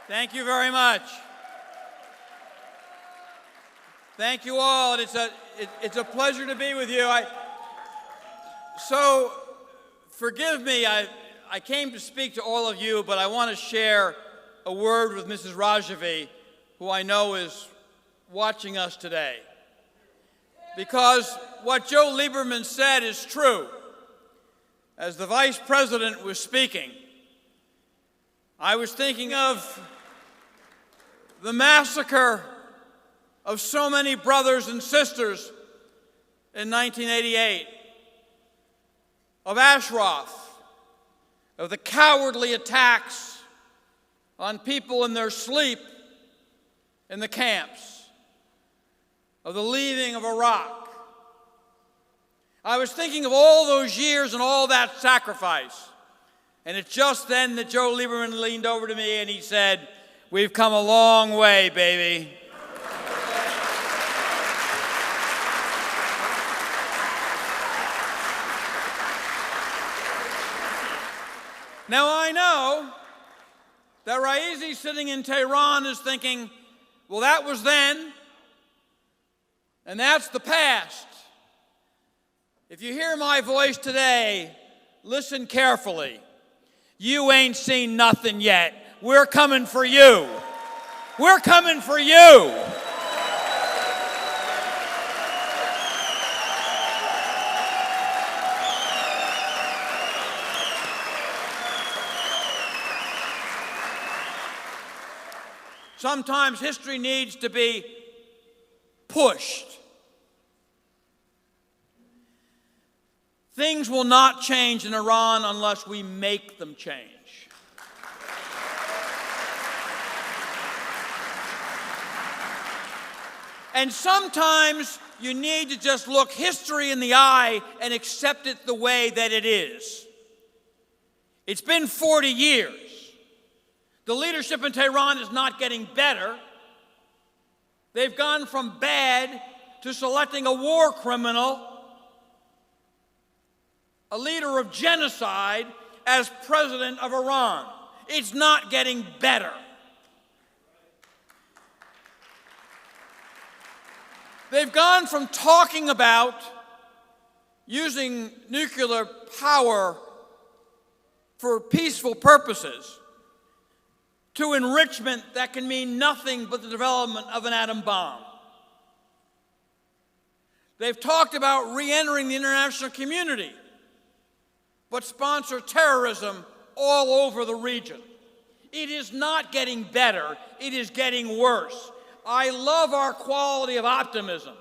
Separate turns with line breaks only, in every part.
Thank you very much. Thank you all, and it's a pleasure to be with you. So forgive me, I came to speak to all of you, but I want to share a word with Mrs. Rajavi, who I know is watching us today. Because what Joe Lieberman said is true. As the Vice President was speaking, I was thinking of the massacre of so many brothers and sisters in 1988, of Ashraf, of the cowardly attacks on people in their sleep in the camps, of the leaving of Iraq. I was thinking of all those years and all that sacrifice. And it's just then that Joe Lieberman leaned over to me and he said, "We've come a long way, baby." Now I know that Ra'isi sitting in Tehran is thinking, well, that was then, and that's the past. If you hear my voice today, listen carefully. You ain't seen nothing yet. We're coming for you. We're coming for you. Sometimes history needs to be pushed. Things will not change in Iran unless we make them change. And sometimes you need to just look history in the eye and accept it the way that it is. It's been 40 years. The leadership in Tehran is not getting better. They've gone from bad to selecting a war criminal, a leader of genocide, as president of Iran. It's not getting better. They've gone from talking about using nuclear power for peaceful purposes to enrichment that can mean nothing but the development of an atom bomb. They've talked about re-entering the international community, but sponsor terrorism all over the region. It is not getting better, it is getting worse. I love our quality of optimism.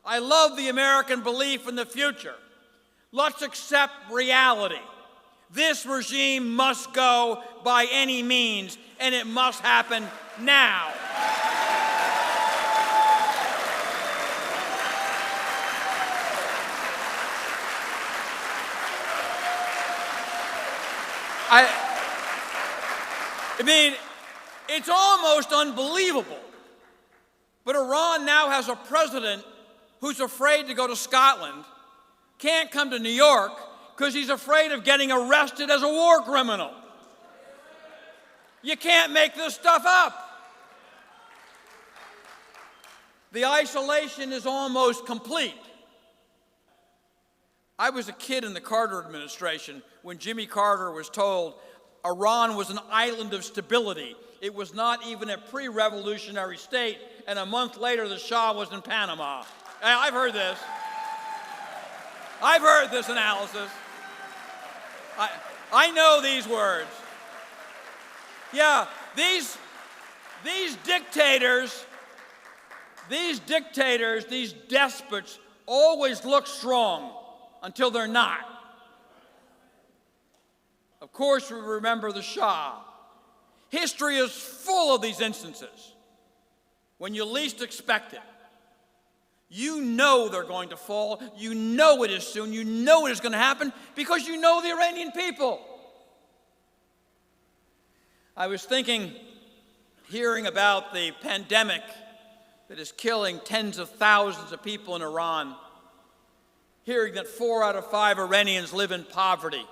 I love the American belief in the future. Let's accept reality. This regime must go by any means, and it must happen now. I mean, it's almost unbelievable. But Iran now has a president who's afraid to go to Scotland, can't come to New York because he's afraid of getting arrested as a war criminal. You can't make this stuff up. The isolation is almost complete. I was a kid in the Carter administration when Jimmy Carter was told Iran was an island of stability. It was not even a pre-revolutionary state, and a month later the Shah was in Panama. I've heard this. I've heard this analysis. I know these words. Yeah, these dictators, these despots always look strong until they're not. Of course, we remember the Shah. History is full of these instances. When you least expect it, you know they're going to fall. You know it is soon. You know it is going to happen because you know the Iranian people. I was thinking, hearing about the pandemic that is killing tens of thousands of people in Iran, hearing that 4 out of 5 Iranians live in poverty,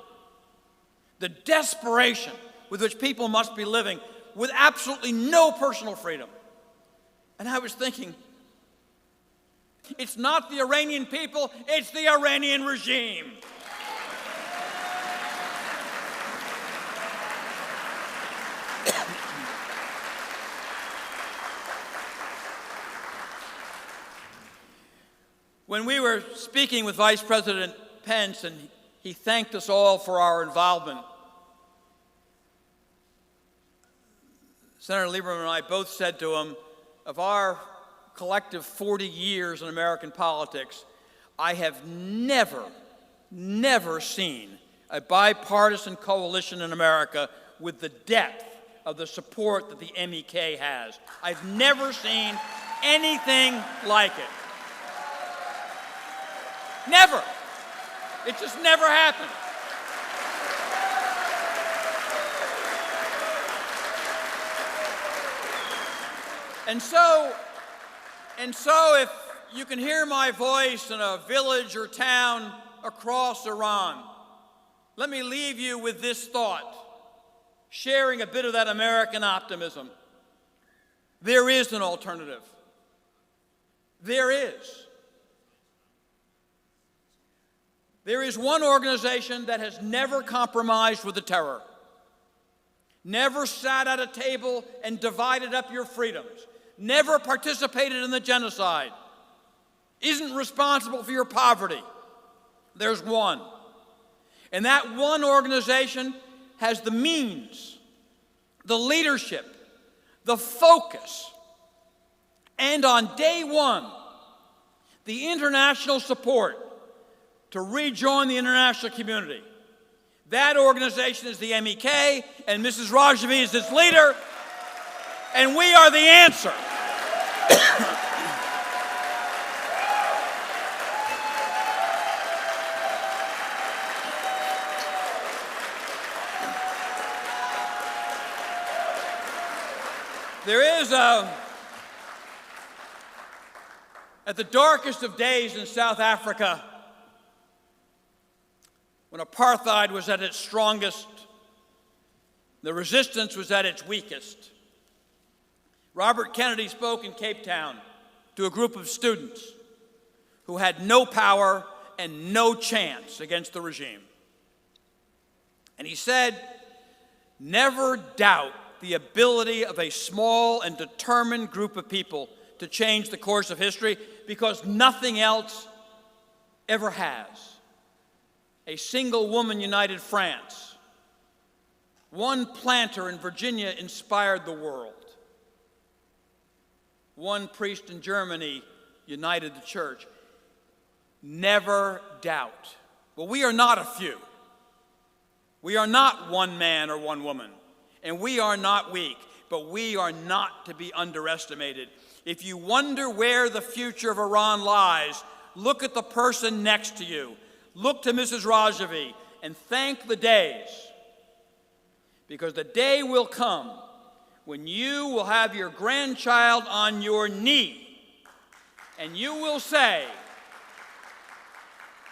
the desperation with which people must be living. with absolutely no personal freedom. And I was thinking, it's not the Iranian people, it's the Iranian regime. When we were speaking with Vice President Pence and he thanked us all for our involvement, Senator Lieberman and I both said to him, of our collective 40 years in American politics, I have never seen a bipartisan coalition in America with the depth of the support that the MEK has. I've never seen anything like it. Never. It just never happened. And so if you can hear my voice in a village or town across Iran, let me leave you with this thought, sharing a bit of that American optimism. There is an alternative. There is. There is one organization that has never compromised with the terror, never sat at a table and divided up your freedoms, never participated in the genocide, isn't responsible for your poverty. There's one. And that one organization has the means, the leadership, the focus, and on day one, the international support to rejoin the international community. That organization is the MEK, and Mrs. Rajavi is its leader, and we are the answer. There is at the darkest of days in South Africa, when apartheid was at its strongest, the resistance was at its weakest, Robert Kennedy spoke in Cape Town to a group of students who had no power and no chance against the regime. And he said, "Never doubt the ability of a small and determined group of people to change the course of history, because nothing else ever has." A single woman united France. One planter in Virginia inspired the world. One priest in Germany united the church. Never doubt. Well, we are not a few. We are not one man or one woman. And we are not weak, but we are not to be underestimated. If you wonder where the future of Iran lies, look at the person next to you. Look to Mrs. Rajavi and thank the days, because the day will come when you will have your grandchild on your knee and you will say,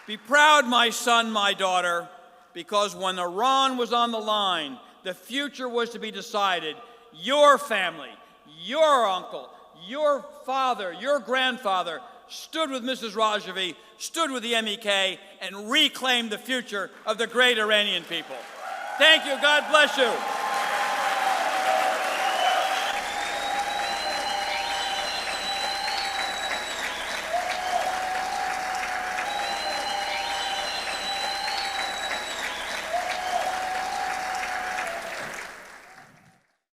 "Be proud, my son, my daughter, because when Iran was on the line, the future was to be decided. Your family, your uncle, your father, your grandfather stood with Mrs. Rajavi, stood with the MEK, and reclaimed the future of the great Iranian people." Thank you. God bless you.